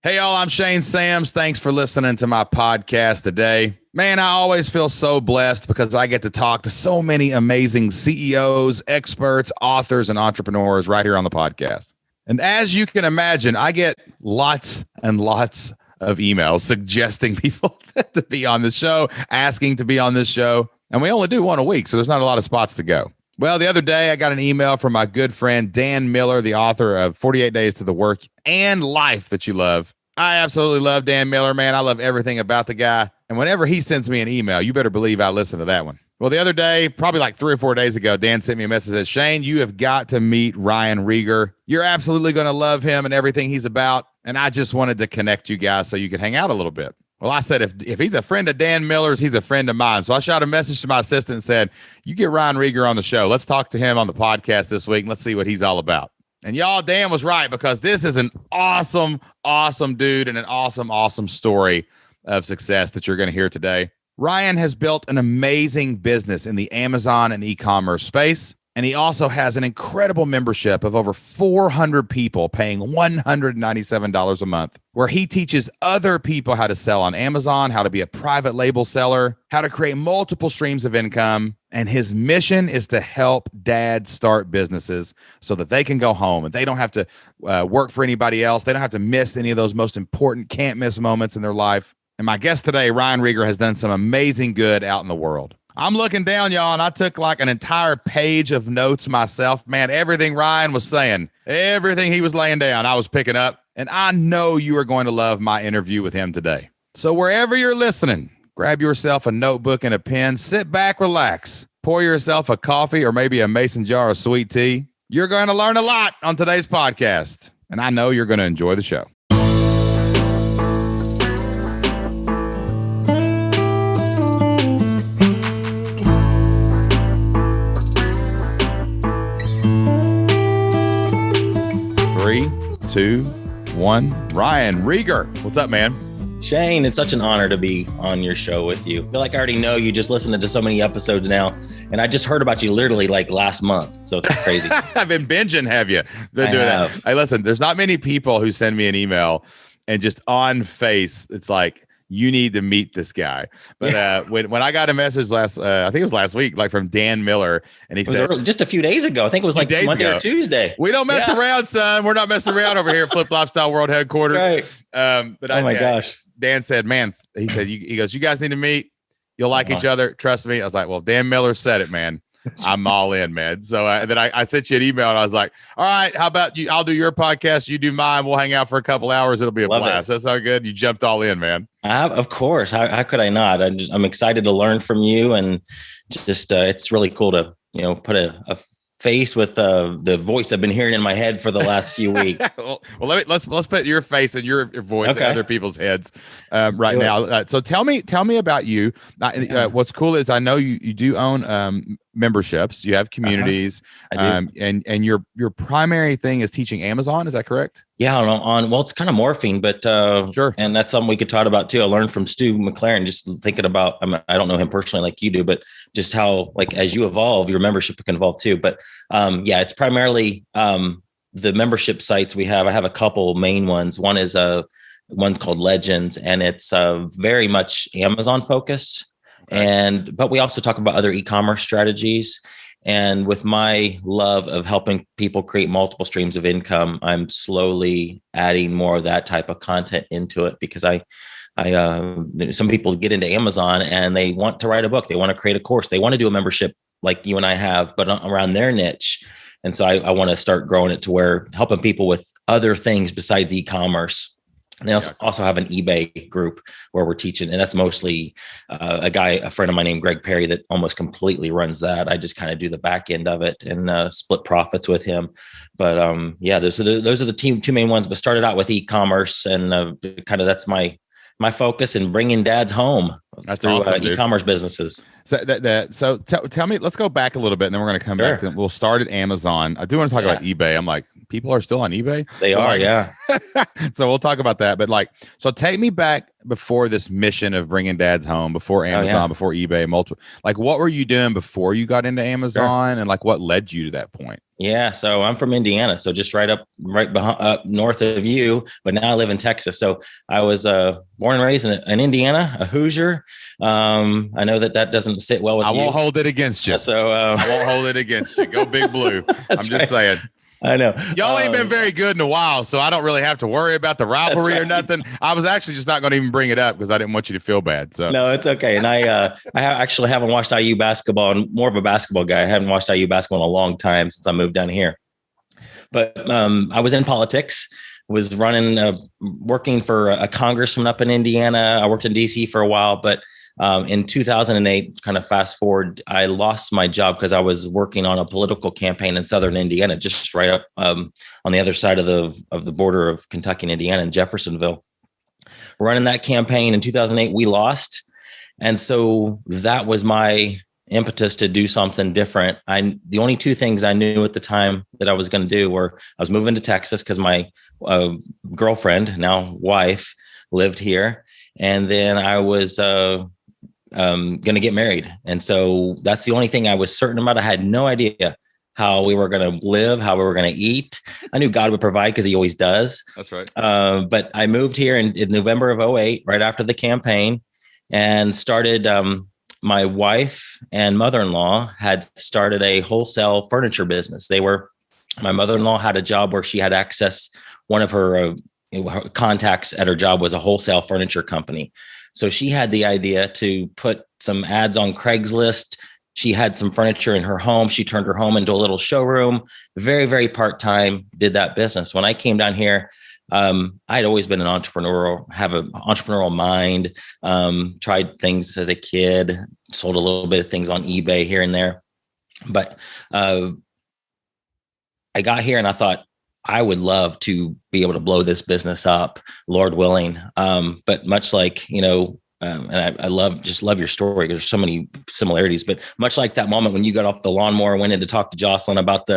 Hey, y'all, I'm Shane Sams. Thanks for listening to my podcast today. Man, I always feel so blessed because I get to talk to so many amazing CEOs, experts, authors, and entrepreneurs right here on the podcast. And as you can imagine, I get lots and lots of emails suggesting people to be on the show, asking to be on this show. And we only do one a week, so there's not a lot of spots to go. Well, the other day, I got an email from my good friend, Dan Miller, the author of 48 Days to the Work and Life That You Love. I absolutely love Dan Miller, man. I love everything about the guy. And whenever he sends me an email, you better believe I listen to that one. Well, the other day, probably like 3 or 4 days ago, Dan sent me a message that said, Shane, you have got to meet Ryan Reger. You're absolutely going to love him and everything he's about. And I just wanted to connect you guys so you could hang out a little bit. Well, I said, if he's a friend of Dan Miller's, he's a friend of mine. So I shot a message to my assistant and said, you get Ryan Reger on the show. Let's talk to him on the podcast this week and let's see what he's all about. And y'all, Dan was right because this is an awesome, awesome dude and an awesome, awesome story of success that you're going to hear today. Ryan has built an amazing business in the Amazon and e-commerce space. And he also has an incredible membership of over 400 people paying $197 a month, where he teaches other people how to sell on Amazon, how to be a private label seller, how to create multiple streams of income. And his mission is to help dads start businesses so that they can go home and they don't have to work for anybody else. They don't have to miss any of those most important can't miss moments in their life. And my guest today, Ryan Reger, has done some amazing good out in the world. I'm looking down, y'all, and I took like an entire page of notes myself. Man, everything Ryan was saying, everything he was laying down, I was picking up. And I know you are going to love my interview with him today. So wherever you're listening, grab yourself a notebook and a pen, sit back, relax, pour yourself a coffee or maybe a mason jar of sweet tea. You're going to learn a lot on today's podcast, and I know you're going to enjoy the show. Three, two, one. Ryan Reger. What's up, man? Shane, it's such an honor to be on your show with you. I feel like I already know you, just listening to so many episodes now. And I just heard about you literally like last month. So it's crazy. I've been binging, have you? They're doing that. Hey, listen, there's not many people who send me an email and just on face, it's like, you need to meet this guy. But when I got a message I think it was last week, like from Dan Miller, and he said just a few days ago. I think it was like Monday or Tuesday. We don't mess around, son. We're not messing around over here at Flip Lifestyle World Headquarters. That's right. But oh my gosh, Dan said, man, he said, he goes, you guys need to meet. You'll like each other. Trust me. I was like, well, Dan Miller said it, man. I'm all in, man. So then I sent you an email and I was like, all right, how about you? I'll do your podcast. You do mine. We'll hang out for a couple hours. It'll be a blast. That's how good. You jumped all in, man. Of course. How could I not? I'm excited to learn from you, and just it's really cool to put a face with the voice I've been hearing in my head for the last few weeks. well, let's put your face and your voice in other people's heads right now. So tell me about you. What's cool is I know you do own memberships. You have communities. I do. And your primary thing is teaching Amazon. Is that correct? Yeah, well, it's kind of morphing, but sure. And that's something we could talk about too. I learned from Stu McLaren, just thinking about, I don't know him personally like you do, but just how, like, as you evolve, your membership can evolve too. But it's primarily the membership sites we have. I have a couple main ones. One is one called Legends, and it's very much Amazon focused. But we also talk about other e-commerce strategies. And with my love of helping people create multiple streams of income, I'm slowly adding more of that type of content into it, because some people get into Amazon and they want to write a book. They want to create a course. They want to do a membership like you and I have, but around their niche. And so I want to start growing it to where helping people with other things besides e-commerce. And they also have an eBay group where we're teaching, and that's mostly a friend of mine named Greg Perry that almost completely runs that. I just kind of do the back end of it and split profits with him. But those are the two main ones. But started out with e-commerce, and kind of that's my focus, and bringing dads home That's through awesome, dude. e-commerce businesses. So tell me, let's go back a little bit and then we're going to come back to, we'll start at Amazon. I do want to talk about eBay. I'm like, people are still on eBay. They are. Like, yeah. So we'll talk about that. But like, so take me back before this mission of bringing dads home, before Amazon, before eBay, multiple, like what were you doing before you got into Amazon and like what led you to that point? Yeah, so I'm from Indiana, so just right behind, up north of you, but now I live in Texas. So I was born and raised in Indiana, a Hoosier. I know that doesn't sit well with you. I won't hold it against you. So I won't hold it against you. Go Big Blue. I'm just saying. I know. Y'all ain't been very good in a while, so I don't really have to worry about the rivalry or nothing. I was actually just not going to even bring it up because I didn't want you to feel bad. So no, it's okay. And I actually haven't watched IU basketball. I'm more of a basketball guy. I haven't watched IU basketball in a long time since I moved down here. But I was in politics. Was working for a congressman up in Indiana. I worked in DC for a while, but in 2008, kind of fast forward, I lost my job because I was working on a political campaign in Southern Indiana, just right up on the other side of the border of Kentucky and Indiana in Jeffersonville. Running that campaign in 2008, we lost. And so that was my impetus to do something different. The only two things I knew at the time that I was going to do were I was moving to Texas because my girlfriend, now wife, lived here. And then I was going to get married. And so that's the only thing I was certain about. I had no idea how we were going to live, how we were going to eat. I knew God would provide because he always does. That's right. But I moved here in November of 2008, right after the campaign, and started, my wife and mother-in-law had started a wholesale furniture business. My mother-in-law had a job where she had access. One of her contacts at her job was a wholesale furniture company. So she had the idea to put some ads on Craigslist. She had some furniture in her home. She turned her home into a little showroom, very, very part-time, did that business. When I came down here, I'd always been an entrepreneur, have an entrepreneurial mind, tried things as a kid, sold a little bit of things on eBay here and there. But I got here and I thought, I would love to be able to blow this business up, Lord willing. But much like, and I love your story because there's so many similarities, but much like that moment when you got off the lawnmower, went in to talk to Jocelyn about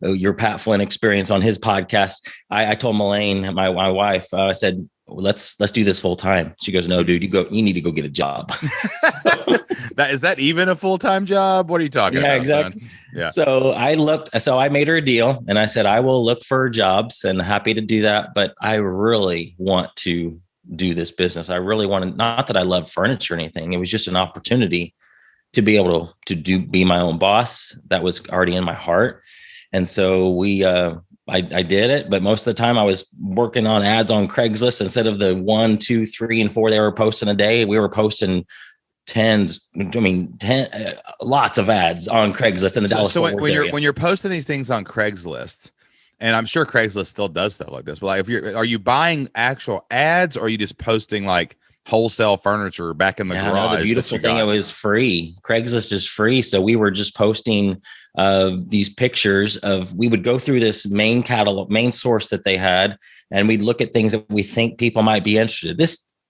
your Pat Flynn experience on his podcast. I told Melaine, my wife, I said, let's do this full time. She goes, no, dude, you need to go get a job. Is that even a full-time job? What are you talking about? Exactly. Son? Yeah. So I made her a deal and I said, I will look for jobs and happy to do that. But I really want to do this business. I really wanted, not that I love furniture or anything. It was just an opportunity to be able to be my own boss. That was already in my heart. And so I did it, but most of the time I was working on ads on Craigslist. Instead of the 1, 2, 3, and 4 they were posting a day, we were posting lots of ads on Craigslist in the Dallas. So when you're posting these things on Craigslist, and I'm sure Craigslist still does stuff like this, but like are you buying actual ads or are you just posting like wholesale furniture back in the garage? The beautiful thing, it was free. Craigslist is free. So we were just posting these pictures we would go through this main source that they had, and we'd look at things that we think people might be interested in.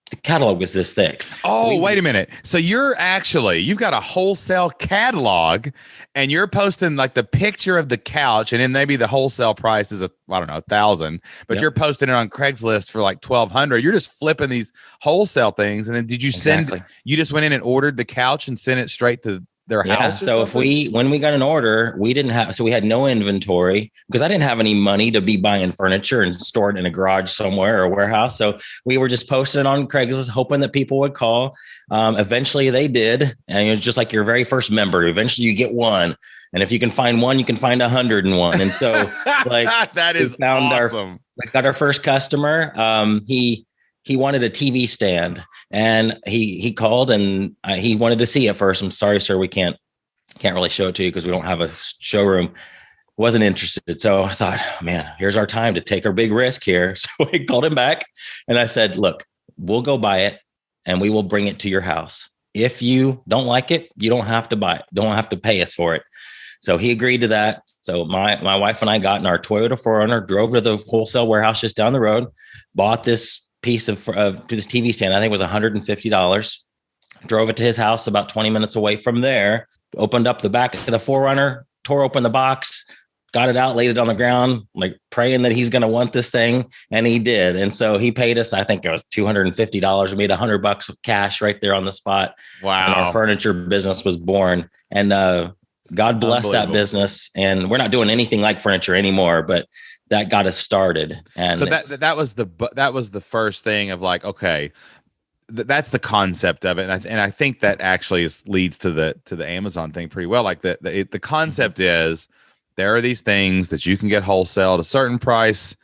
The catalog was this thick. Oh, wait a minute. So you've got a wholesale catalog and you're posting like the picture of the couch, and then maybe the wholesale price is $1,000, but you're posting it on Craigslist for like $1,200. You're just flipping these wholesale things. And then did you you just went in and ordered the couch and sent it straight to their house? So when we got an order, we had no inventory because I didn't have any money to be buying furniture and store it in a garage somewhere or a warehouse. So we were just posting it on Craigslist, hoping that people would call. Eventually they did. And it was just like your very first member. Eventually you get one. And if you can find one, you can find 101. And so like that is awesome. We got our first customer. He wanted a TV stand, and he called and he wanted to see it first. I'm sorry, sir, we can't really show it to you because we don't have a showroom. Wasn't interested. So I thought, man, here's our time to take our big risk here. So I called him back and I said, look, we'll go buy it and we will bring it to your house. If you don't like it, you don't have to buy it. Don't have to pay us for it. So he agreed to that. So my wife and I got in our Toyota 4Runner, drove to the wholesale warehouse just down the road, bought this piece of this TV stand. I think it was $150. drove it to his house about 20 minutes away from there, opened up the back of the 4Runner, tore open the box, got it out, laid it on the ground, like praying that he's going to want this thing. And he did. And so he paid us, I think it was $250. We made $100 of cash right there on the spot. Wow. And our furniture business was born. And God bless that business. And we're not doing anything like furniture anymore, but that got us started. And so that was the first thing of like, okay, that's the concept of it. And I think that actually leads to the Amazon thing pretty well. Like the concept is, there are these things that you can get wholesale at a certain price.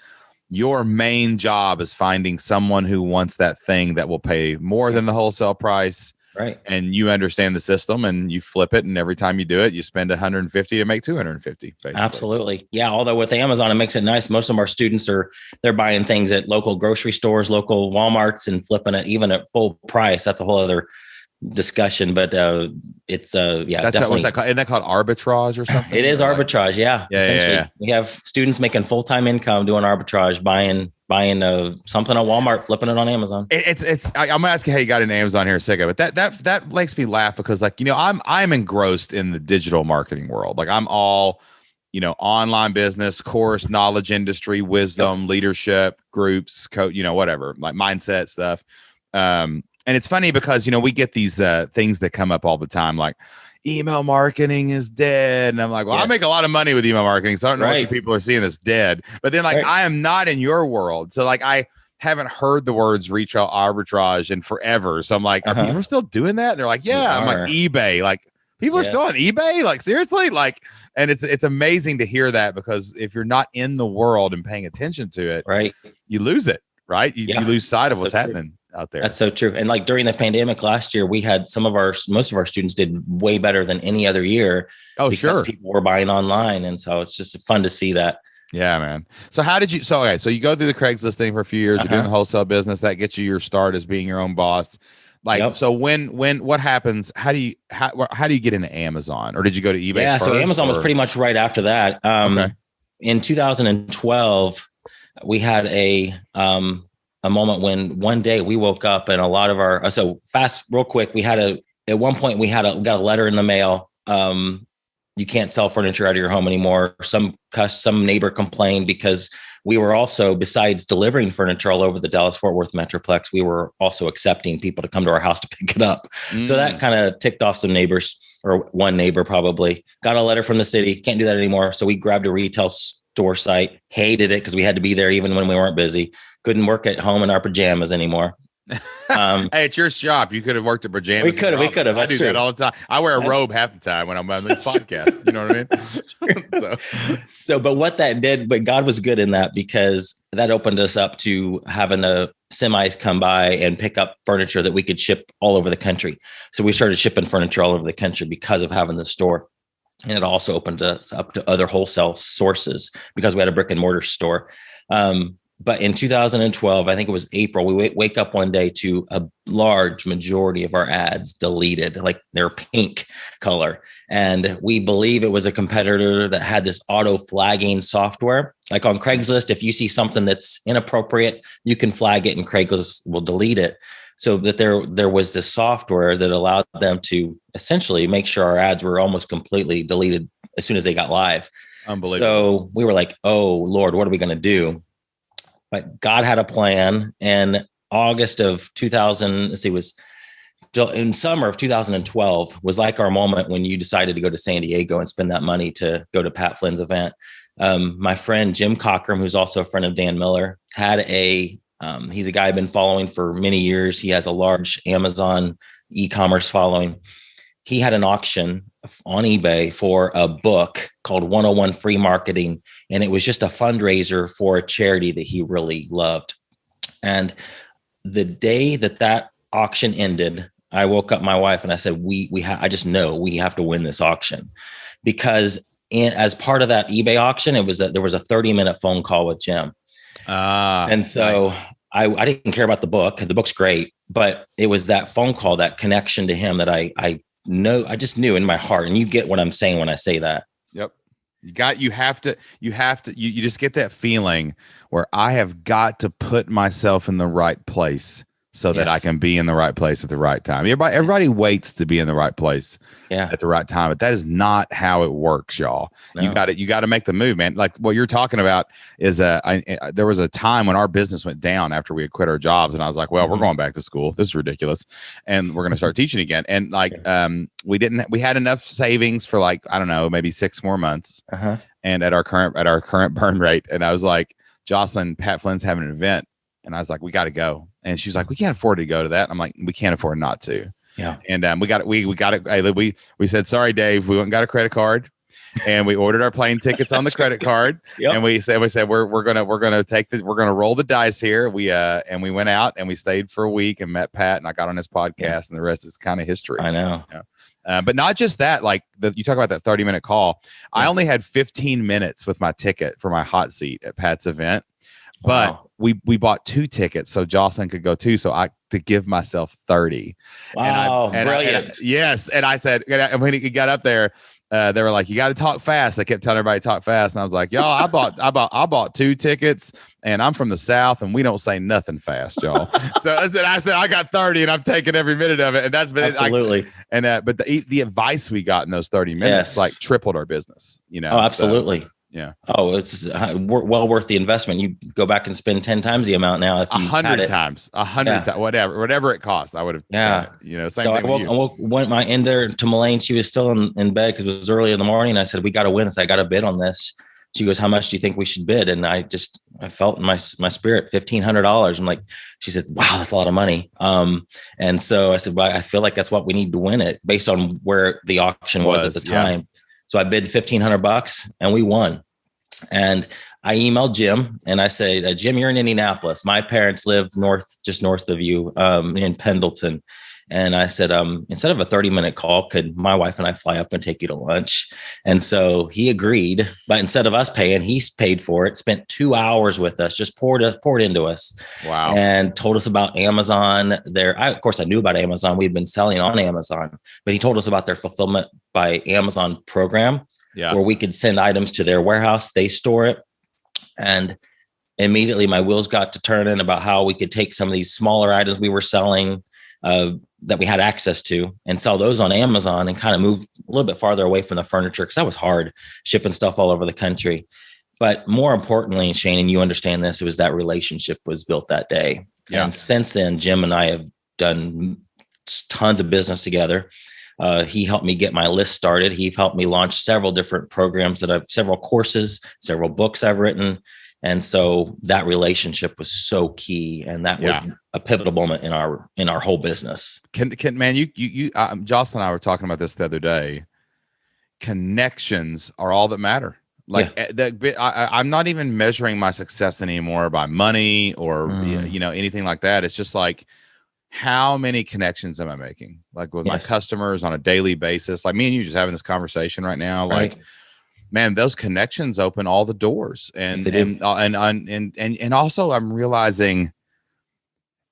Your main job is finding someone who wants that thing that will pay more than the wholesale price. Right. And you understand the system and you flip it. And every time you do it, you spend 150 to make 250. Basically. Absolutely. Yeah. Although with Amazon, it makes it nice. Most of our students they're buying things at local grocery stores, local Walmarts, and flipping it even at full price. That's a whole other discussion, but it's that's definitely. What's that called? Isn't that called arbitrage or something? It is arbitrage. Yeah. Yeah. We have students making full-time income doing arbitrage, buying something at Walmart, flipping it on Amazon. I'm gonna ask you how you got into Amazon here in a second, but that makes me laugh because, like, I'm engrossed in the digital marketing world. Like, I'm all, online business, course, knowledge industry, wisdom, leadership, groups, whatever, like mindset stuff. And it's funny because, we get these things that come up all the time, like email marketing is dead. And I'm like, well, I make a lot of money with email marketing, so I don't know what you people are seeing as dead. But then, like, I am not in your world. So, like, I haven't heard the words retail arbitrage in forever. So I'm like, are people still doing that? And they're like, yeah. I'm like, eBay. Like, people are still on eBay? Like, seriously? Like, and it's amazing to hear that, because if you're not in the world and paying attention to it, right, you lose it, right? You lose sight of what's happening out there. That's so true. And like during the pandemic last year, we had most of our students did way better than any other year. Oh, because sure. people were buying online. And so it's just fun to see that. Yeah, man. So how did you, so you go through the Craigslist thing for a few years, you're doing the wholesale business, that gets you your start as being your own boss. Like, so when what happens, how do you get into Amazon, or did you go to eBay? Yeah. So Amazon was pretty much right after that. Okay. In 2012, we had a moment when one day we woke up and a lot of our, so fast, real quick, at one point we got a letter in the mail. You can't sell furniture out of your home anymore. Some neighbor complained because we were also, besides delivering furniture all over the Dallas-Fort Worth Metroplex, we were also accepting people to come to our house to pick it up. So that kind of ticked off some neighbors, or one neighbor probably. Got a letter from the city, can't do that anymore. So we grabbed a retail store site, hated it because we had to be there even when we weren't busy. Couldn't work at home in our pajamas anymore. Hey, it's your shop. You could have worked at pajamas. We could have. I do that all the time. I wear a robe half the time when I'm on this podcast. You know what I mean? So, but what that did, but God was good in that, because that opened us up to having a semis come by and pick up furniture that we could ship all over the country. So we started shipping furniture all over the country because of having the store. And it also opened us up to other wholesale sources because we had a brick and mortar store. But in 2012, I think it was April, we wake up one day to a large majority of our ads deleted, like they're pink color. And we believe it was a competitor that had this auto flagging software. Like on Craigslist, if you see something that's inappropriate, you can flag it and Craigslist will delete it. So that there was this software that allowed them to essentially make sure our ads were almost completely deleted as soon as they got live. Unbelievable. So we were like, oh, Lord, what are we going to do? But God had a plan. And August of 2000, was in summer of 2012 was like our moment when you decided to go to San Diego and spend that money to go to Pat Flynn's event. My friend, Jim Cockrum, who's also a friend of Dan Miller, had he's a guy I've been following for many years. He has a large Amazon e-commerce following. He had an auction on eBay for a book called 101 Free Marketing. And it was just a fundraiser for a charity that he really loved. And the day that auction ended, I woke up my wife and I said, I just know we have to win this auction, because as part of that eBay auction, there was a 30-minute phone call with Jim. And so nice. I didn't care about the book. The book's great, but it was that phone call, that connection to him that I just knew in my heart. And you get what I'm saying when I say that. Yep. You just get that feeling where I have got to put myself in the right place so that I can be in the right place at the right time. Everybody waits to be in the right place at the right time, but that is not how it works, y'all. No. You got to make the move, man. Like what you're talking about is there was a time when our business went down after we had quit our jobs, and I was like, well, we're going back to school. This is ridiculous, and we're going to start teaching again. And like we had enough savings for like, I don't know, maybe 6 more months, and at our current burn rate, and I was like, Jocelyn, Pat Flynn's having an event. And I was like, we got to go. And she was like, we can't afford to go to that. I'm like, we can't afford not to. Yeah. And we got it. We said, sorry, Dave, we went and got a credit card, and we ordered our plane tickets on the credit card. And we said, we're going to roll the dice here. And we went out and we stayed for a week and met Pat, and I got on his podcast, and the rest is kind of history. I know. But not just that, like you talk about that 30-minute call. I only had 15 minutes with my ticket for my hot seat at Pat's event. But we bought 2 tickets so Jocelyn could go too, so I to give myself 30. Wow, brilliant. Yes, and I said, and when he got up there, they were like, "You got to talk fast." I kept telling everybody to talk fast, and I was like, "Y'all, I bought 2 tickets, and I'm from the South, and we don't say nothing fast, y'all." So I said, I got 30, and I'm taking every minute of it, and that's been absolutely. But the advice we got in those 30 minutes like tripled our business. You know, oh, absolutely. So, yeah. Oh, it's well worth the investment. You go back and spend 10 times the amount now. If you 100 times, 100 times, whatever it costs, I would have. Yeah. You know, same so thing. I went my in there to Melaine. She was still in bed because it was early in the morning. I said, we got to win this. I got to bid on this. She goes, how much do you think we should bid? And I felt in my spirit, $1,500. I'm like, she said, wow, that's a lot of money. And so I said, well, I feel like that's what we need to win it based on where the auction was at the time. Yeah. So I bid $1,500 and we won. And I emailed Jim and I said, Jim, you're in Indianapolis. My parents live just north of you, in Pendleton. And I said, instead of a 30-minute call, could my wife and I fly up and take you to lunch? And so he agreed, but instead of us paying, he's paid for it, spent 2 hours with us, just poured into us. Wow. And told us about Amazon. Of course, I knew about Amazon. We'd been selling on Amazon, but he told us about their fulfillment by Amazon program. Yeah. Where we could send items to their warehouse, they store it. And immediately my wheels got to turning about how we could take some of these smaller items we were selling that we had access to and sell those on Amazon and kind of move a little bit farther away from the furniture because that was hard shipping stuff all over the country. But more importantly, Shane, and you understand this, it was that relationship was built that day. Yeah. And since then, Jim and I have done tons of business together. He helped me get my list started. He helped me launch several different programs several courses, several books I've written. And so that relationship was so key. And that was a pivotal moment in our whole business. Man, Jocelyn and I were talking about this the other day. Connections are all that matter. Like I'm not even measuring my success anymore by money or, anything like that. It's just like, how many connections am I making? Like with my customers on a daily basis, like me and you just having this conversation right now, like, man, those connections open all the doors. And also I'm realizing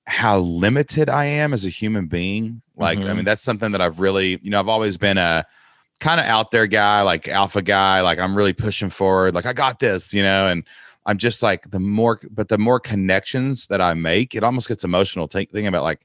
how limited I am as a human being. Like, I mean, that's something that I've really, I've always been a kind of out there guy, like alpha guy. Like I'm really pushing forward. Like I got this, and I'm just like the more connections that I make, it almost gets emotional thinking about like,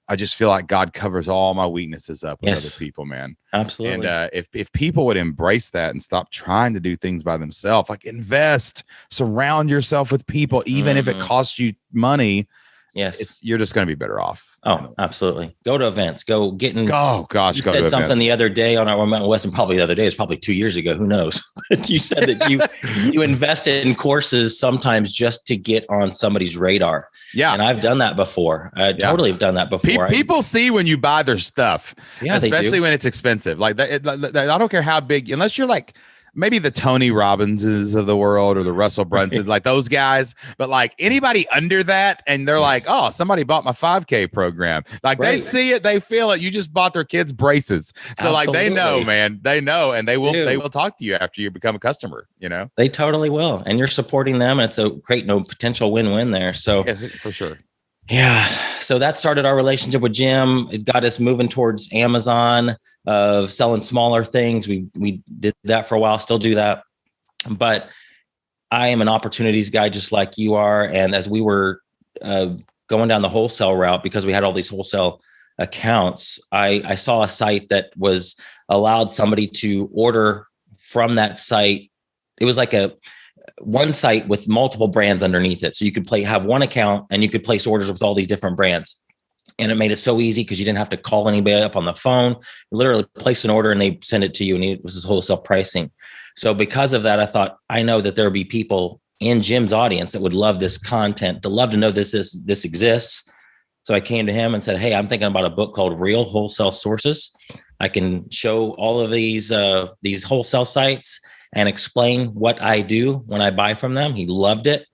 I just feel like God covers all my weaknesses up with other people, man. Absolutely. And if people would embrace that and stop trying to do things by themselves, like invest, surround yourself with people, even if it costs you money. Yes, you're just going to be better off. Oh, absolutely. Go to events. Go to events. The other day on our Mountain West, and probably the other day, it's probably 2 years ago. Who knows? You said that you invested in courses sometimes just to get on somebody's radar. Yeah. And I've done that before. I totally have done that before. People see when you buy their stuff, especially when it's expensive. Like I don't care how big, unless you're like, maybe the Tony Robbinses of the world or the Russell Brunsons, like those guys, but like anybody under that, and they're like, oh, somebody bought my 5K program. Like they see it, they feel it. You just bought their kids braces. So like they know, man, they know, and they will talk to you after you become a customer, They totally will. And you're supporting them. And it's a great, potential win-win there. So for sure. Yeah. So that started our relationship with Jim. It got us moving towards Amazon, of selling smaller things. We did that for a while, still do that. But I am an opportunities guy, just like you are. And as we were going down the wholesale route, because we had all these wholesale accounts, I saw a site that was allowed somebody to order from that site. It was like one site with multiple brands underneath it. So you could have one account and you could place orders with all these different brands. And it made it so easy because you didn't have to call anybody up on the phone. You literally place an order and they send it to you, and it was this wholesale pricing. So because of that, I thought, I know that there would be people in Jim's audience that would love this content, to love to know this exists. So I came to him and said, hey, I'm thinking about a book called Real Wholesale Sources. I can show all of these wholesale sites and explain what I do when I buy from them. He loved it.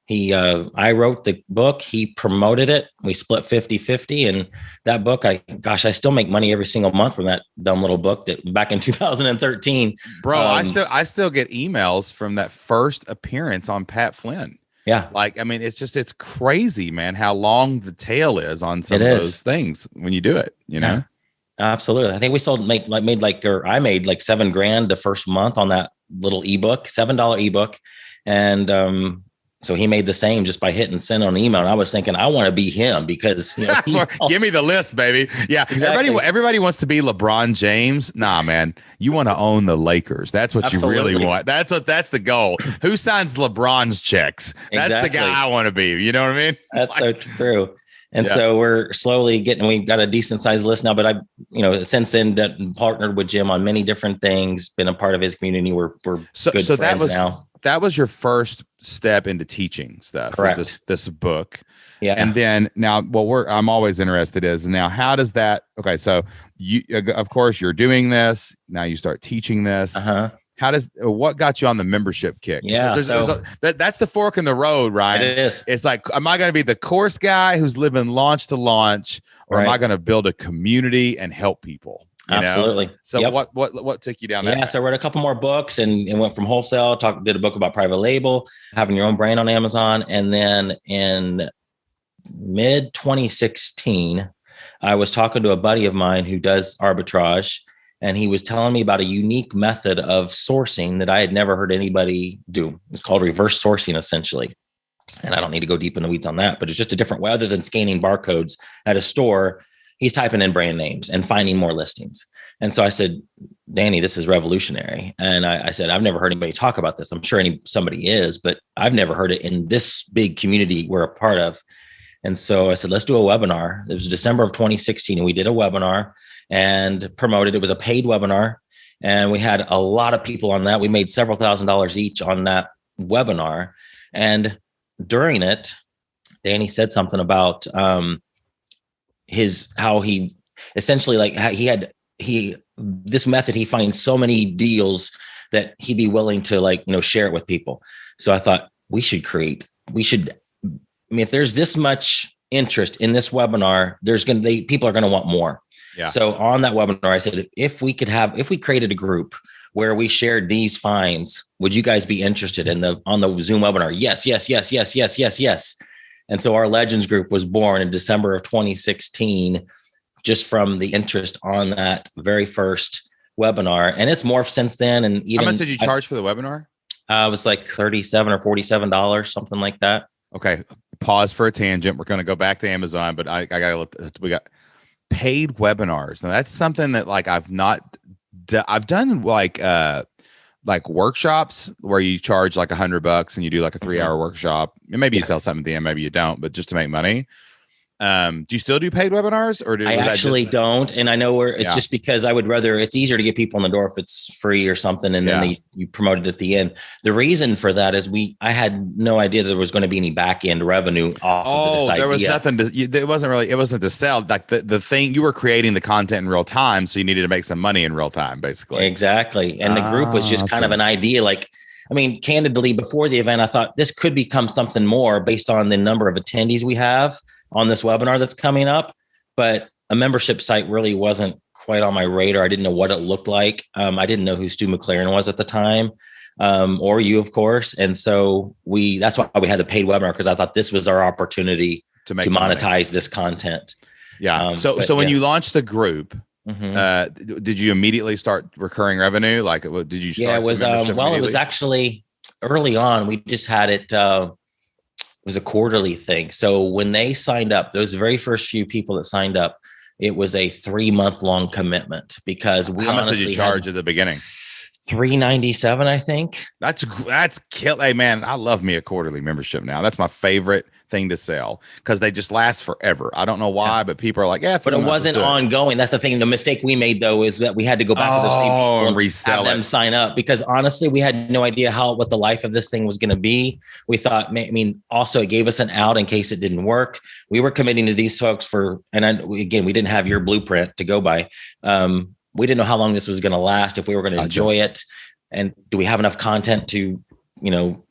I wrote the book, he promoted it. We split 50-50. And that book, I still make money every single month from that dumb little book that back in 2013. Bro, I still get emails from that first appearance on Pat Flynn. Yeah. Like, I mean, it's crazy, man, how long the tail is on some of those things when you do it, you know? Yeah, absolutely. I think we I made like $7,000 the first month on that little ebook, $7 ebook. And, so he made the same just by hitting send on an email. And I was thinking, I want to be him because, give me the list, baby. Yeah. Exactly. Everybody wants to be LeBron James. Nah, man, you want to own the Lakers. That's what you really want. That's the goal. Who signs LeBron's checks? That's the guy I want to be. You know what I mean? That's so true. And so we're slowly we've got a decent sized list now, but since then partnered with Jim on many different things, been a part of his community. We're good friends now. That was your first step into teaching stuff. Correct. This book. Yeah. And then now, I'm always interested is now, how does that, okay. So of course you're doing this. Now you start teaching this. Uh-huh. What got you on the membership kick? Yeah. That's the fork in the road, Ryan. It is. It's like, am I going to be the course guy who's living launch to launch, or am I going to build a community and help people? Absolutely. So what took you down that? Yeah. So I read a couple more books and went from wholesale, did a book about private label, having your own brand on Amazon. And then in mid 2016, I was talking to a buddy of mine who does arbitrage, and he was telling me about a unique method of sourcing that I had never heard anybody do. It's called reverse sourcing, essentially. And I don't need to go deep in the weeds on that, but it's just a different way. Other than scanning barcodes at a store, he's typing in brand names and finding more listings. And so I said, Danny, this is revolutionary. And I said, I've never heard anybody talk about this. I'm sure somebody is, but I've never heard it in this big community we're a part of. And so I said, let's do a webinar. It was December of 2016. And we did a webinar and promoted. It was a paid webinar. And we had a lot of people on that. We made several $1,000s each on that webinar. And during it, Danny said something about, how he essentially this method, he finds so many deals that he'd be willing to share it with people. So I thought if there's this much interest in this webinar, people are going to want more. Yeah. So on that webinar, I said, if we created a group where we shared these finds, would you guys be interested on the Zoom webinar? Yes, yes, yes, yes, yes, yes, yes. And so our Legends group was born in December of 2016, just from the interest on that very first webinar. And it's morphed since then. And even how much did you charge for the webinar? It was like $37 or $47, something like that. Okay. Pause for a tangent. We're going to go back to Amazon, but we got paid webinars. Now that's something that I've done workshops where you charge like $100 and you do like a 3-hour workshop. And maybe you sell something at the end, maybe you don't, but just to make money. Do you still do paid webinars, or I actually don't? And I know it's just because it's easier to get people in the door if it's free or something. And then you promote it at the end. The reason for that is I had no idea there was going to be any back end revenue off of this idea. There was nothing it wasn't to sell. Like the thing, you were creating the content in real time. So you needed to make some money in real time, basically. Exactly. And the group was just kind of an idea. Candidly, before the event, I thought this could become something more based on the number of attendees we have on this webinar that's coming up, but a membership site really wasn't quite on my radar. I didn't know what it looked like. I didn't know who Stu McLaren was at the time, or you, of course. And so that's why we had the paid webinar, because I thought this was our opportunity to monetize this content. Yeah. So when you launched the group, did you immediately start recurring revenue? Did you start? Yeah, it was, it was actually early on. We just had it, was a quarterly thing. So when they signed up, those very first few people that signed up, it was a 3-month long commitment because we How much did you honestly charge at the beginning? $397, I think. That's kill. Hey man, I love me a quarterly membership now. That's my favorite thing to sell because they just last forever. I don't know why, but people are like, yeah, but it wasn't ongoing. That's the thing. The mistake we made though is that we had to go back to those same people and resell have them sign up because honestly, we had no idea what the life of this thing was going to be. We thought, also it gave us an out in case it didn't work. We were committing to these folks again, we didn't have your blueprint to go by. We didn't know how long this was going to last, if we were going to enjoy it. And do we have enough content to,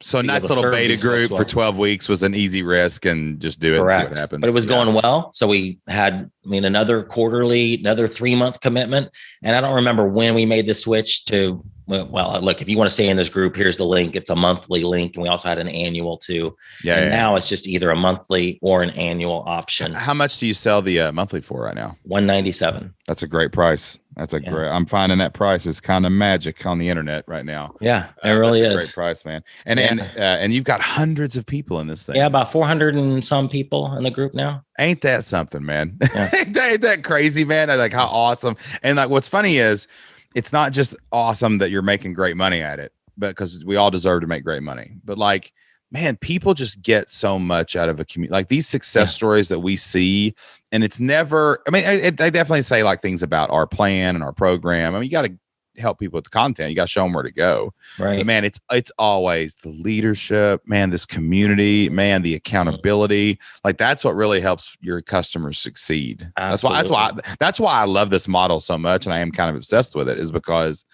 so a nice little beta group for 12 weeks was an easy risk and just do it. Correct. And see what happens. But it was going well. So we had, another 3-month commitment. And I don't remember when we made the switch to, well, look, if you want to stay in this group, here's the link. It's a monthly link. And we also had an annual too. Now it's just either a monthly or an annual option. How much do you sell the monthly for right now? $197. That's a great price. Great. I'm finding that price is kind of magic on the internet right now. Yeah, it really is a great price, man. And you've got hundreds of people in this thing. Yeah, about 400 and some people in the group now. Ain't that something, man? Yeah. ain't that crazy, man? Like how awesome. And like what's funny is it's not just awesome that you're making great money at it, but because we all deserve to make great money. But like, man, people just get so much out of a community. Like these success stories that we see, and it's never, I definitely say like things about our plan and our program. You got to help people with the content. You got to show them where to go. Right. But man, it's always the leadership, man, this community, man, the accountability. Like that's what really helps your customers succeed. Absolutely. That's why I love this model so much. And I am kind of obsessed with it is because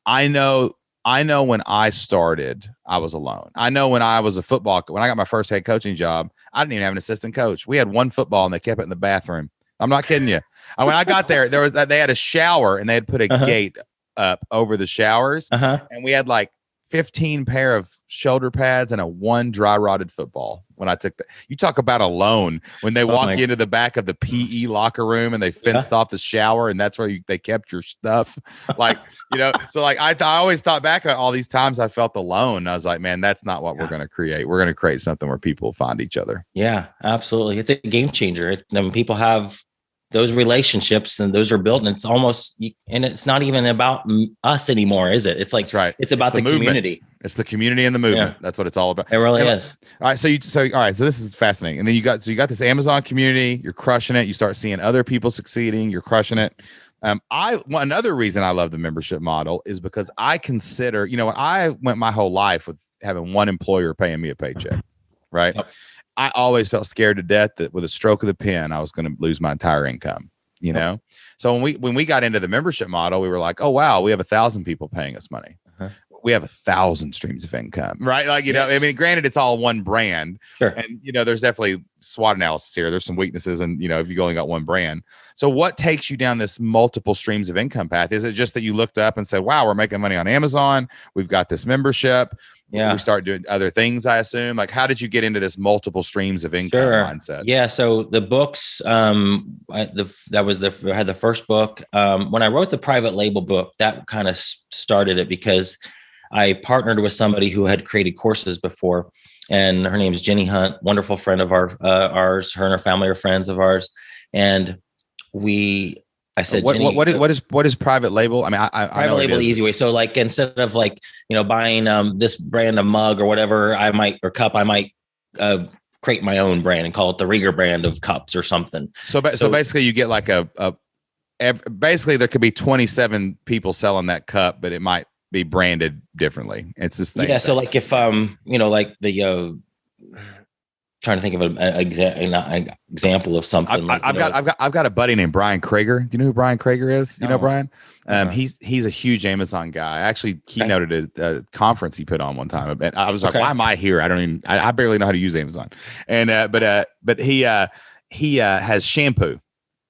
I know when I started, I was alone. I know when I was when I got my first head coaching job, I didn't even have an assistant coach. We had one football and they kept it in the bathroom. I'm not kidding you. When I got there, they had a shower and they had put a gate up over the showers. And we had like 15 pair of shoulder pads and a one dry rotted football. When I took that, you talk about alone when they walk you into the back of the PE locker room and they fenced off the shower and that's where they kept your stuff. Like, so like I always thought back at all these times I felt alone. I was like, man, that's not what we're going to create. We're going to create something where people find each other. Yeah, absolutely. It's a game changer. When people have those relationships and those are built and it's not even about us anymore, is it? It's like, it's about the community. It's the community and the movement. That's what it's all about. It really is. All right. So this is fascinating. And then you got this Amazon community, you're crushing it. You start seeing other people succeeding. You're crushing it. Another reason I love the membership model is because I consider, I went my whole life with having one employer paying me a paycheck. Right. Yep. I always felt scared to death that with a stroke of the pen, I was going to lose my entire income, So when we got into the membership model, we were like, oh, wow, we have 1,000 people paying us money. We have 1,000 streams of income, right? Like, granted, it's all one brand. Sure. And, there's definitely SWOT analysis here. There's some weaknesses and, if you only got one brand. So what takes you down this multiple streams of income path? Is it just that you looked up and said, wow, we're making money on Amazon. We've got this membership. Yeah. We start doing other things, I assume. Like, how did you get into this multiple streams of income mindset? Yeah. So the books, I had the first book. When I wrote the private label book, that kind of started it because I partnered with somebody who had created courses before, and her name is Jenny Hunt, wonderful friend of ours. Her and her family are friends of ours, and I said, what is private label? Private label the easy way. So like, instead of like, buying this brand of mug or whatever I might create my own brand and call it the Reger brand of cups or something. So basically you get like basically there could be 27 people selling that cup, but it might be branded differently. It's this thing. Yeah. So like if, like the, trying to think of an example of something. I've got a buddy named Ryan Reger. Do you know who Ryan Reger is? You know Brian? He's a huge Amazon guy. I actually keynoted a conference he put on one time. I was like, why am I here? I barely know how to use Amazon. And but he has shampoo.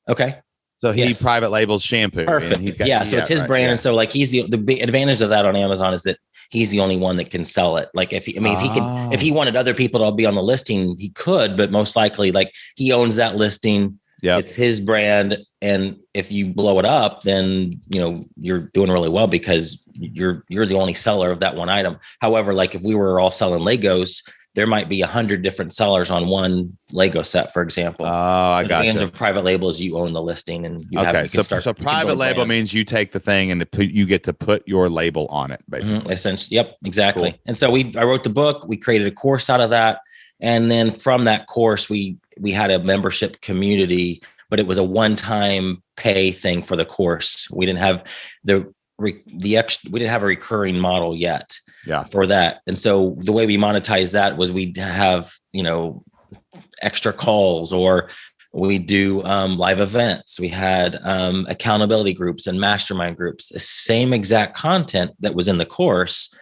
Okay. So he private labels shampoo. Perfect. So it's his brand. And so like he's the big advantage of that on Amazon is that he's the only one that can sell it. Like if he wanted other people to be on the listing, he could, but most likely like he owns that listing. Yeah. It's his brand. And if you blow it up, then, you're doing really well because you're the only seller of that one item. However, like if we were all selling Legos, there might be 100 different sellers on one Lego set, for example. Oh, I got The you. advantage of private label is you own the listing, and you so private label means you take the thing and you get to put your label on it, basically. Essentially, yep, exactly. Cool. And so I wrote the book. We created a course out of that, and then from that course, we had a membership community, but it was a one-time pay thing for the course. We didn't have we didn't have a recurring model yet. Yeah. For that. And so the way we monetize that was we'd have, extra calls, or we do live events. We had accountability groups and mastermind groups, the same exact content that was in the course,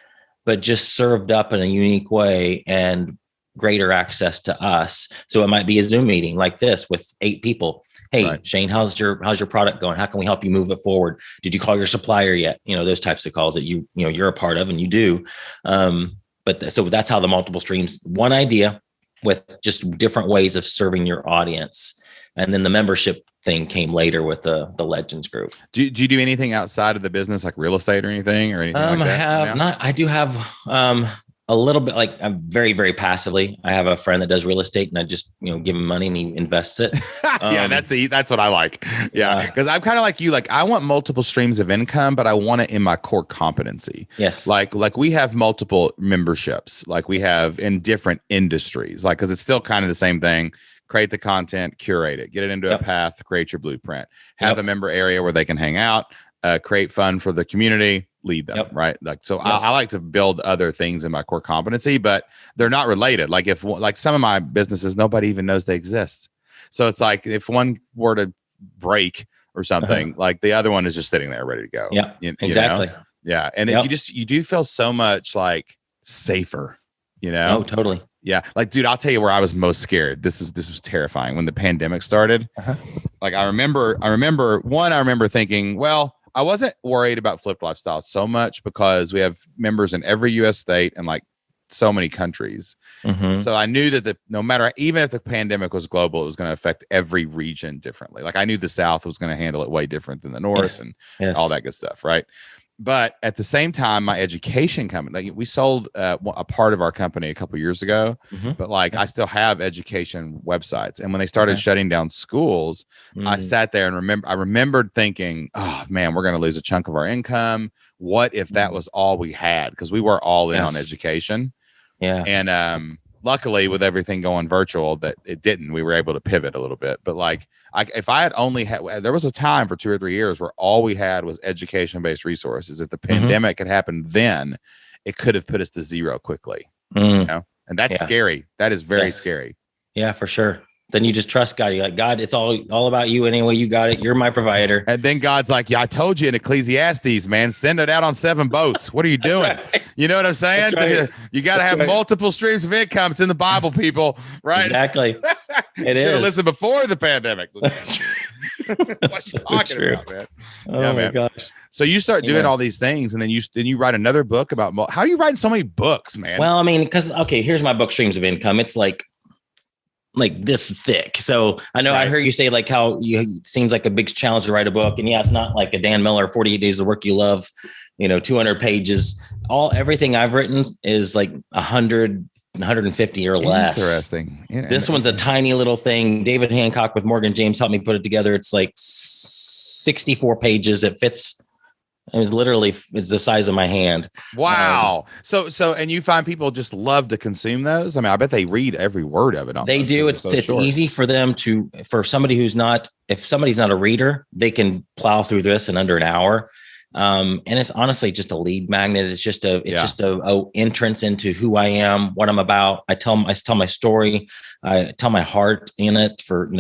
but just served up in a unique way and greater access to us. So it might be a Zoom meeting like this with 8 people. Hey, right. Shane, how's your product going? How can we help you move it forward? Did you call your supplier yet? Those types of calls that you're a part of, and you do. So that's how the multiple streams, one idea with just different ways of serving your audience. And then the membership thing came later with the Legends group. Do you do anything outside of the business, like real estate or anything like that? I do have a little bit, like I'm very, very passively. I have a friend that does real estate, and I just, give him money and he invests it. Yeah, that's what I like. Yeah. Cause I'm kind of like you, like I want multiple streams of income, but I want it in my core competency. Yes. Like we have multiple memberships, like we have in different industries, like, cause it's still kind of the same thing. Create the content, curate it, get it into a path, create your blueprint, have a member area where they can hang out, create fun for the community, lead them, right? Like, so I like to build other things in my core competency, but they're not related. Like like some of my businesses, nobody even knows they exist. So it's like, if one were to break or something, like the other one is just sitting there ready to go. Yeah, exactly. Yeah. And you do feel so much like safer, Oh, totally. Yeah. Like, dude, I'll tell you where I was most scared. This was terrifying when the pandemic started. Like I remember thinking, well, I wasn't worried about flipped lifestyle so much because we have members in every US state and like so many countries. So I knew that no matter, even if the pandemic was global, it was going to affect every region differently. Like I knew the South was going to handle it way different than the North and all that good stuff. Right. But at the same time, my education company, like we sold a part of our company a couple of years ago, but like I still have education websites. And when they started shutting down schools, I sat there and I remembered thinking, oh man, we're going to lose a chunk of our income. What if that was all we had? Because we were all in on education. Yeah. And luckily, with everything going virtual, that it didn't. We were able to pivot a little bit. But like, if I had only had, there was a time for 2 or 3 years where all we had was education-based resources. If the pandemic had happened then, it could have put us to zero quickly. And that's scary. That is very scary. Yeah, for sure. Then you just trust God. You're like, God, it's all about you anyway. You got it. You're my provider. And then God's like, yeah, I told you in Ecclesiastes, man, send it out on 7 boats. What are you doing? Right. You know what I'm saying? Right. You got to have multiple streams of income. It's in the Bible, people. Right? Exactly. It is. Should have listened before the pandemic. What you talking about, man? Oh my gosh. So you start doing all these things, and then you write another book about how are you writing so many books, man? Well, I mean, because here's my book, Streams of Income. It's like this thick. So I know I heard you say like how it seems like a big challenge to write a book. And it's not like a Dan Miller, 48 Days of Work You Love, 200 pages. Everything I've written is like 100, 150 or less. Interesting. This one's a tiny little thing. David Hancock with Morgan James helped me put it together. It's like 64 pages. It fits. It's the size of my hand. Wow. So, and you find people just love to consume those. I mean, I bet they read every word of it. They do. It's easy for them for somebody if somebody's not a reader, they can plow through this in under an hour. And it's honestly just a lead magnet. It's just a entrance into who I am, what I'm about. I tell my story. I tell my heart in it for,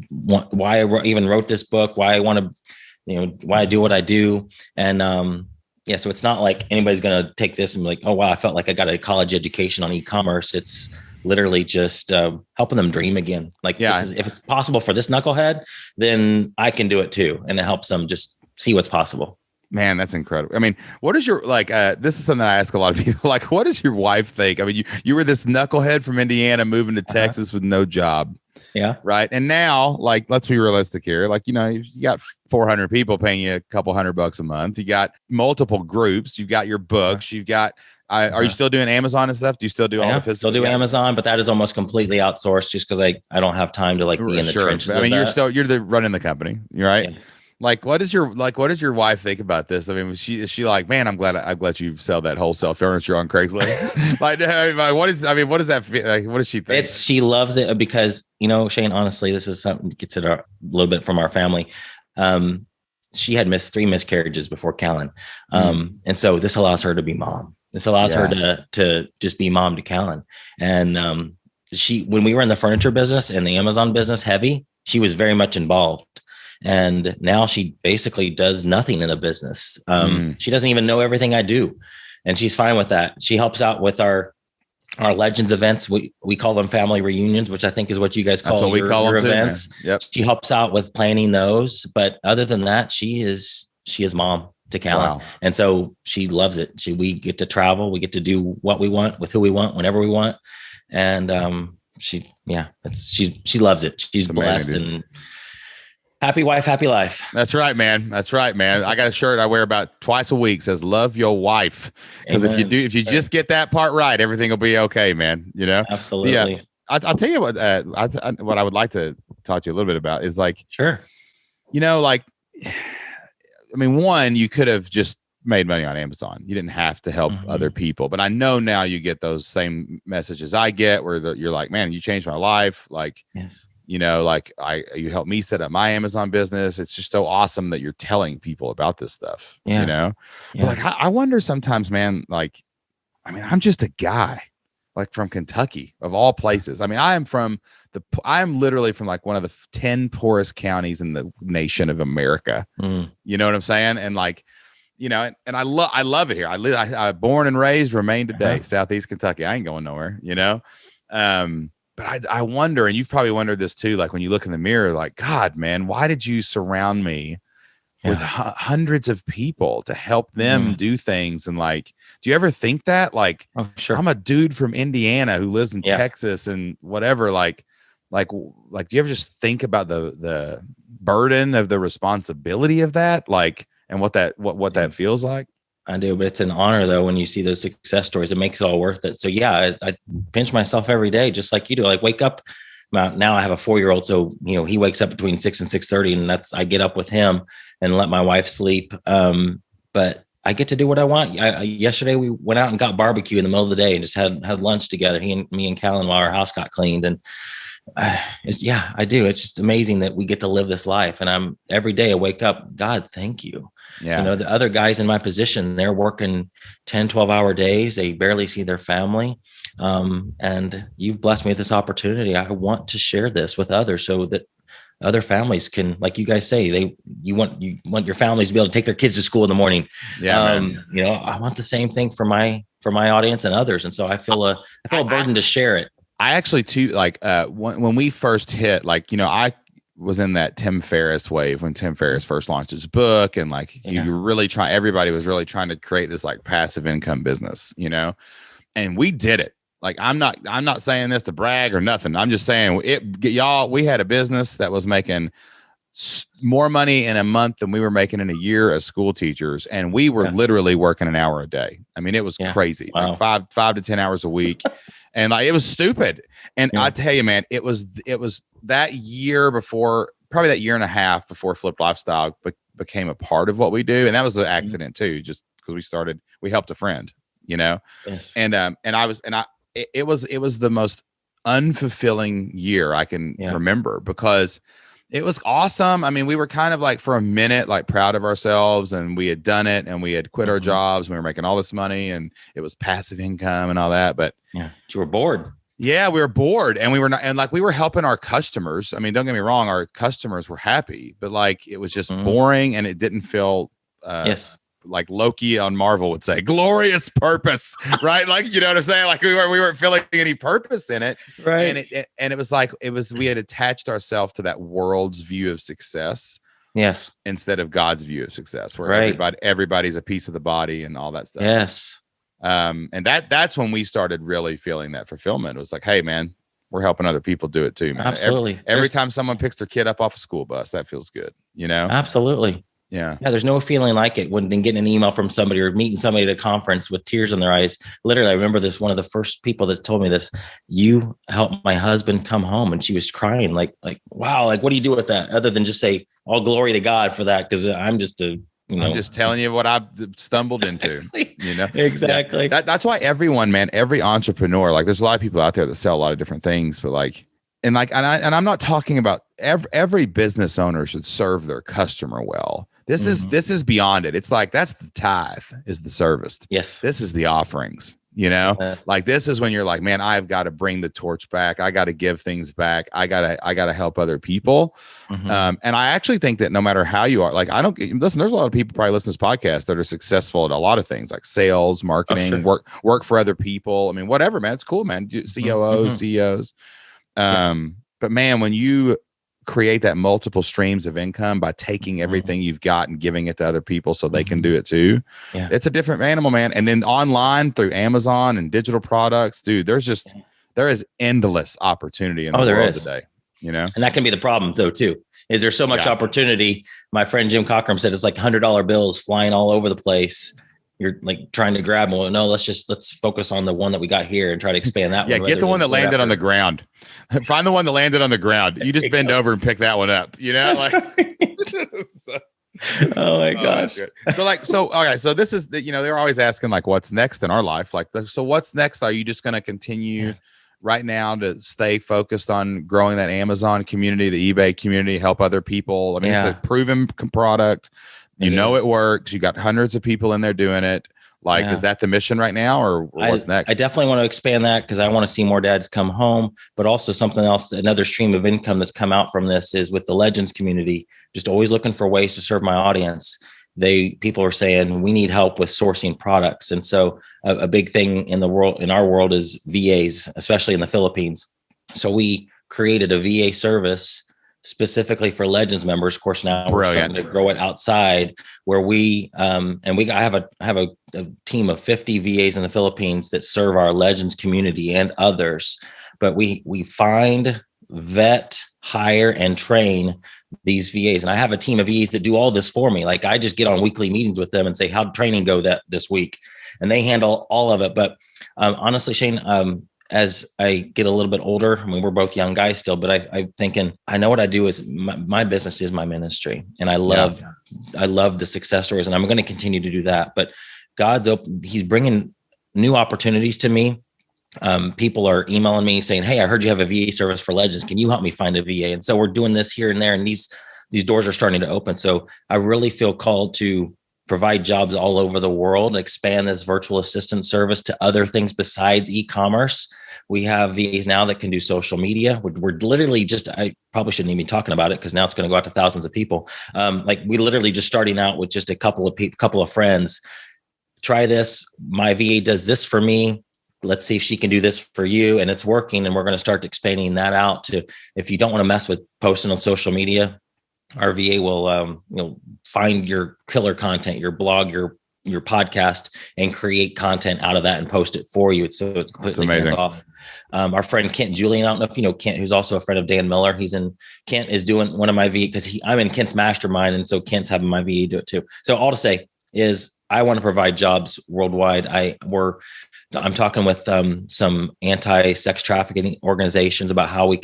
why I even wrote this book, why I want to, why I do what I do. And, so it's not like anybody's going to take this and be like, oh, wow, I felt like I got a college education on e-commerce. It's literally just helping them dream again. Like, if it's possible for this knucklehead, then I can do it too. And it helps them just see what's possible. Man, that's incredible. I mean, what is your, this is something I ask a lot of people, like, what does your wife think? I mean, you were this knucklehead from Indiana moving to Texas with no job. Yeah. Right. And now, like, let's be realistic here. Like, you got 400 people paying you a couple $100 a month. You got multiple groups. You've got your books. You've got, are you still doing Amazon and stuff? Do you still do all the physical? Still do Amazon, but that is almost completely outsourced just because I don't have time to like be in the trenches. I mean, you're running the company, right? Yeah. Like, what does your wife think about this? I mean, is she like, man, I'm glad you sell that wholesale furniture on Craigslist? What does that feel like? What does she think? She loves it because, Shane, honestly, this is something that gets it a little bit from our family. She had 3 miscarriages before Callan. And so this allows her to be mom. This allows her to just be mom to Callan. And when we were in the furniture business and the Amazon business heavy, she was very much involved. And now she basically does nothing in the business. She doesn't even know everything I do. And she's fine with that. She helps out with our Legends events. We call them family reunions, which I think is what you guys call your events. Too, yep. She helps out with planning those. But other than that, she is mom to Callan. Wow. And so she loves it. We get to travel. We get to do what we want with who we want, whenever we want. And she loves it. She's blessed and happy wife, happy life. That's right, man. I got a shirt I wear about twice a week, says "Love your wife," because if you just get that part right, everything will be okay, man. Absolutely. Yeah. I'll tell you what. What I would like to talk to you a little bit about is like, sure. Like, I mean, one, you could have just made money on Amazon. You didn't have to help other people. But I know now you get those same messages I get where you're like, man, you changed my life. Like, yes. Like you helped me set up my Amazon business. It's just so awesome that you're telling people about this stuff, Yeah. But like, I wonder sometimes, man, like, I mean, I'm just a guy like from Kentucky of all places. I mean, I am literally from like one of the 10 poorest counties in the nation of America. You know what I'm saying? And like, and I love it here. I born and raised, remain today, Southeast Kentucky. I ain't going nowhere, But I wonder, and you've probably wondered this too, like when you look in the mirror, like, God, man, why did you surround me with hundreds of people to help them do things? And like, do you ever think that? Like, sure. I'm a dude from Indiana who lives in Texas and whatever. Like, do you ever just think about the burden of the responsibility of that? Like, and what that feels like? I do, but it's an honor though when you see those success stories. It makes it all worth it. So yeah, I pinch myself every day, just like you do. Like wake up. Now I have a 4-year-old, so he wakes up between 6 and 6:30, and I get up with him and let my wife sleep. But I get to do what I want. Yesterday we went out and got barbecue in the middle of the day and just had lunch together. Me and Callan while our house got cleaned, and I do. It's just amazing that we get to live this life. And every day I wake up, God, thank you. Yeah. The other guys in my position, they're working 10, 12-hour days. They barely see their family. And you've blessed me with this opportunity. I want to share this with others so that other families can, like you guys say, you want your families to be able to take their kids to school in the morning. Yeah. I want the same thing for my audience and others. And so I feel a burden to share it. I actually too, like, when we first hit, like, I was in that Tim Ferriss wave when Tim Ferriss first launched his book, and like everybody was really trying to create this like passive income business, and we did it. Like, I'm not saying this to brag or nothing. I'm just saying we had a business that was making more money in a month than we were making in a year as school teachers. And we were literally working an hour a day. I mean, it was crazy. Wow. Like 5 to 10 hours a week. And like, it was stupid. And I tell you, man, it was that year before, probably that year and a half before Flipped Lifestyle became a part of what we do. And that was an accident too, just because we helped a friend, Yes. And it was the most unfulfilling year I can remember, because it was awesome. I mean, we were kind of like for a minute, like proud of ourselves, and we had done it, and we had quit our jobs, and we were making all this money, and it was passive income and all that. But you were bored. Yeah, we were bored, and we were not, and like we were helping our customers. I mean, don't get me wrong, our customers were happy, but like it was just boring, and it didn't feel like Loki on Marvel would say, glorious purpose, right? Like, you know what I'm saying? Like we weren't feeling any purpose in it. Right. And it was like, we had attached ourselves to that world's view of success. Yes. Instead of God's view of success, where everybody's a piece of the body and all that stuff. Yes. And that's when we started really feeling that fulfillment. It was like, hey man, we're helping other people do it too, man. Absolutely. Every time someone picks their kid up off a school bus, that feels good, you know? Absolutely. Yeah. There's no feeling like it when getting an email from somebody or meeting somebody at a conference with tears in their eyes. Literally, I remember this, one of the first people that told me this, you helped my husband come home, and she was crying like, wow, like, what do you do with that? Other than just say all glory to God for that. Cause I'm just I'm just telling you what I've stumbled into, you know? Exactly. Yeah. That's why everyone, man, every entrepreneur, like there's a lot of people out there that sell a lot of different things, but and I'm not talking about every business owner should serve their customer well. This is beyond it. It's like, that's the tithe, is the service. Yes. This is the offerings, you know, like this is when you're like, man, I've got to bring the torch back. I got to give things back. I gotta help other people. And I actually think that no matter how you are, like, listen, there's a lot of people probably listening to this podcast that are successful at a lot of things like sales, marketing, work for other people. I mean, whatever, man, it's cool, man. COOs, CEOs. But man, when you create that multiple streams of income by taking everything you've got and giving it to other people so they can do it too, it's a different animal, man. And then online through Amazon and digital products, dude, there is endless opportunity in the world today, you know? And that can be the problem though, too. Is there so much opportunity? My friend Jim Cockrum said it's like $100 bills flying all over the place. You're like trying to grab them. Well, no, let's focus on the one that we got here and try to expand that one. Get the one that landed on the ground. Find the one that landed on the ground. You just bend over and pick that one up, you know? Oh my gosh. So this is, you know, they're always asking like, what's next in our life? Like, so what's next? Are you just going to continue right now to stay focused on growing that Amazon community, the eBay community, help other people? I mean, it's a proven product. You know it works. You got hundreds of people in there doing it. Like, is that the mission right now, or what's next? I definitely want to expand that because I want to see more dads come home, but also something else, another stream of income that's come out from this is with the Legends community, just always looking for ways to serve my audience. People are saying we need help with sourcing products. And so a big thing in our world is VAs, especially in the Philippines. So we created a VA service specifically for Legends members. Of course, now we're starting to grow it outside where I have a team of 50 VAs in the Philippines that serve our Legends community and others. But we find, vet, hire, and train these VAs. And I have a team of VAs that do all this for me. Like I just get on weekly meetings with them and say, how'd training go this week? And they handle all of it. But honestly, Shane, as I get a little bit older, I mean, we're both young guys still, but I'm thinking, I know what I do is my business is my ministry. And I love the success stories, and I'm going to continue to do that. But He's bringing new opportunities to me. People are emailing me saying, hey, I heard you have a VA service for Legends. Can you help me find a VA? And so we're doing this here and there, and these doors are starting to open. So I really feel called to provide jobs all over the world, expand this virtual assistant service to other things besides e-commerce. We have VAs now that can do social media. We're literally I probably shouldn't even be talking about it because now it's going to go out to thousands of people. Like we literally just starting out with just a couple of friends. Try this. My VA does this for me. Let's see if she can do this for you. And it's working. And we're going to start expanding that out to, if you don't want to mess with posting on social media, our VA will, find your killer content, your blog, your podcast, and create content out of that and post it for you. So it's completely hands off. Our friend Kent Julian, I don't know if you know Kent, who's also a friend of Dan Miller. Kent is doing one of my VA because I'm in Kent's mastermind. And so Kent's having my VA do it too. So all to say is I want to provide jobs worldwide. I'm talking with some anti-sex trafficking organizations about how I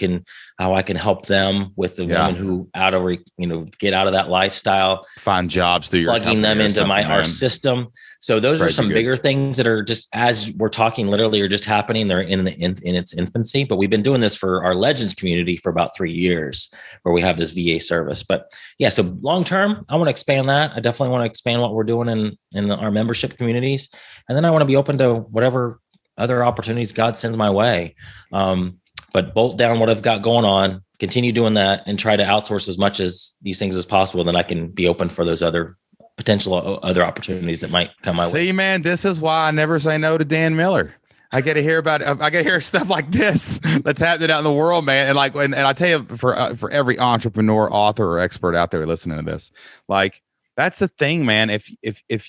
can help them with the women who get out of that lifestyle, find jobs through your plugging them into our system. So those are some bigger things that are just, as we're talking, literally are just happening. They're in its infancy, but we've been doing this for our Legends community for about 3 years, where we have this VA service. But yeah, so long term, I want to expand that. I definitely want to expand what we're doing in our membership communities, and then I want to be open to whatever other opportunities God sends my way. But bolt down what I've got going on, continue doing that, and try to outsource as much as these things as possible. Then I can be open for those other potential other opportunities that might come my way. See, man, this is why I never say no to Dan Miller. I get to hear I get to hear stuff like this that's happening out in the world, man. And and I tell you, for every entrepreneur, author, or expert out there listening to this, like, That's the thing, man. If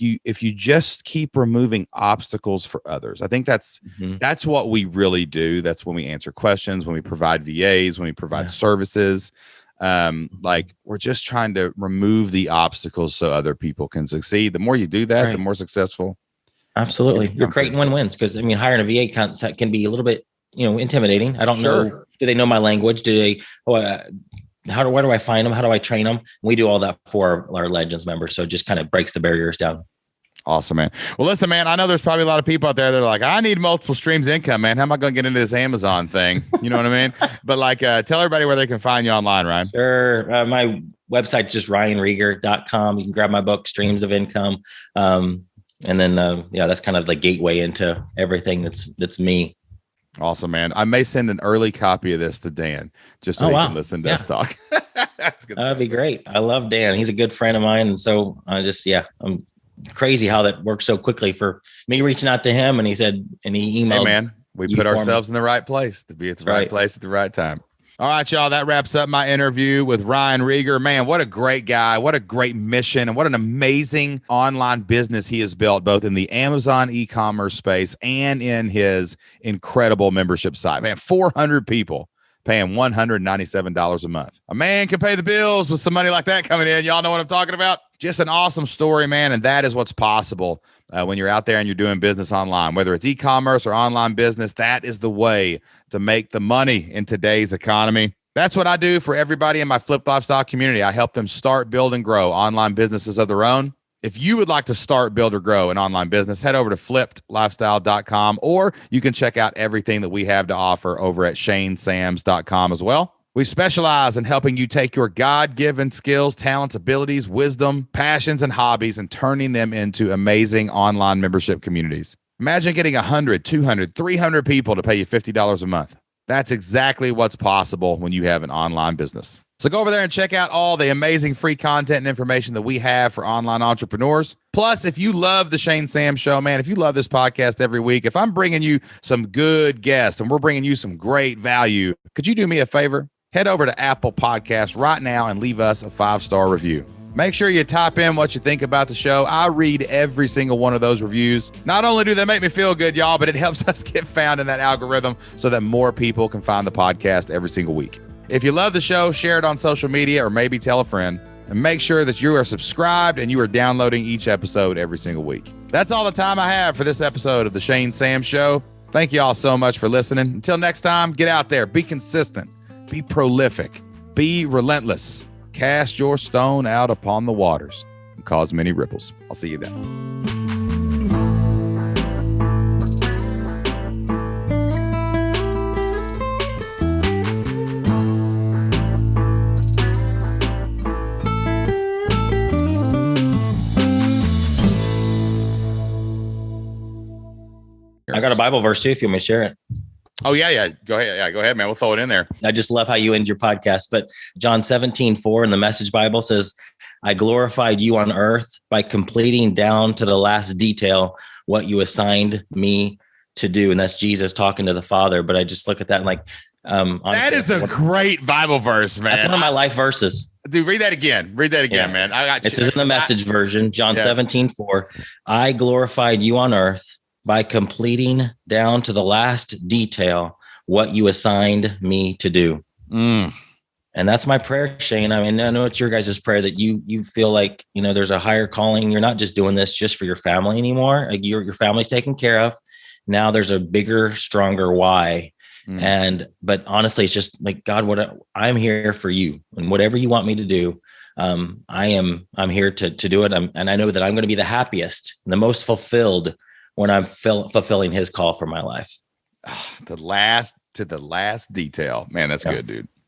you just keep removing obstacles for others, I think that's what we really do. That's when we answer questions, when we provide VAs, when we provide services. Like we're just trying to remove the obstacles so other people can succeed. The more you do that, the more successful. Absolutely. You're creating win-wins, because I mean, hiring a VA can be a little bit, intimidating. I don't know. Do they know my language? Do they, where do I find them? How do I train them? We do all that for our Legends members. So it just kind of breaks the barriers down. Awesome, man. Well, listen, man, I know there's probably a lot of people out there that are like, I need multiple streams of income, man. How am I going to get into this Amazon thing? You know what I mean? But like, tell everybody where they can find you online, Ryan. Sure. My website's just ryanreger.com. You can grab my book, Streams of Income. And then, that's kind of the gateway into everything that's me. Awesome, man. I may send an early copy of this to Dan just so he can listen to us talk. That's good. That'd be great. I love Dan. He's a good friend of mine. And so I'm crazy how that worked so quickly for me reaching out to him. And he emailed. Hey, man, we put ourselves in the right place to be at the right place at the right time. All right, y'all, that wraps up my interview with Ryan Reger. Man, what a great guy. What a great mission. And what an amazing online business he has built, both in the Amazon e-commerce space and in his incredible membership site. Man, 400 people paying $197 a month. A man can pay the bills with some money like that coming in. Y'all know what I'm talking about? Just an awesome story, man. And that is what's possible when you're out there and you're doing business online, whether it's e-commerce or online business. That is the way to make the money in today's economy. That's what I do for everybody in my Flipped Lifestyle community. I help them start, build, and grow online businesses of their own. If you would like to start, build, or grow an online business, head over to flippedlifestyle.com, or you can check out everything that we have to offer over at shanesams.com as well. We specialize in helping you take your God-given skills, talents, abilities, wisdom, passions, and hobbies and turning them into amazing online membership communities. Imagine getting 100, 200, 300 people to pay you $50 a month. That's exactly what's possible when you have an online business. So go over there and check out all the amazing free content and information that we have for online entrepreneurs. Plus, if you love the Shane Sam Show, man, if you love this podcast every week, if I'm bringing you some good guests and we're bringing you some great value, could you do me a favor? Head over to Apple Podcasts right now and leave us a 5-star review. Make sure you type in what you think about the show. I read every single one of those reviews. Not only do they make me feel good, y'all, but it helps us get found in that algorithm so that more people can find the podcast every single week. If you love the show, share it on social media or maybe tell a friend. And make sure that you are subscribed and you are downloading each episode every single week. That's all the time I have for this episode of the Shane Sam Show. Thank you all so much for listening. Until next time, get out there, be consistent. Be prolific, be relentless, cast your stone out upon the waters and cause many ripples. I'll see you then. I got a Bible verse too, if you want me to share it. Oh, yeah. Go ahead. Yeah, go ahead, man. We'll throw it in there. I just love how you end your podcast. But John 17:4 in the Message Bible says, I glorified you on earth by completing down to the last detail what you assigned me to do. And that's Jesus talking to the Father. But I just look at that and like, honestly, that is a great Bible verse, man. That's one of my life verses. Dude, read that again. Man. It says in the Message version, John 17:4, I glorified you on earth by completing down to the last detail what you assigned me to do. And that's my prayer, Shane. I mean, I know it's your guys' prayer that you feel like, there's a higher calling. You're not just doing this just for your family anymore. Like your family's taken care of. Now there's a bigger, stronger why. But honestly, it's just like, God, I'm here for you, and whatever you want me to do, I'm here to do it. And I know that I'm going to be the happiest and the most fulfilled when I'm fulfilling his call for my life. To the last detail. Man, that's good, dude.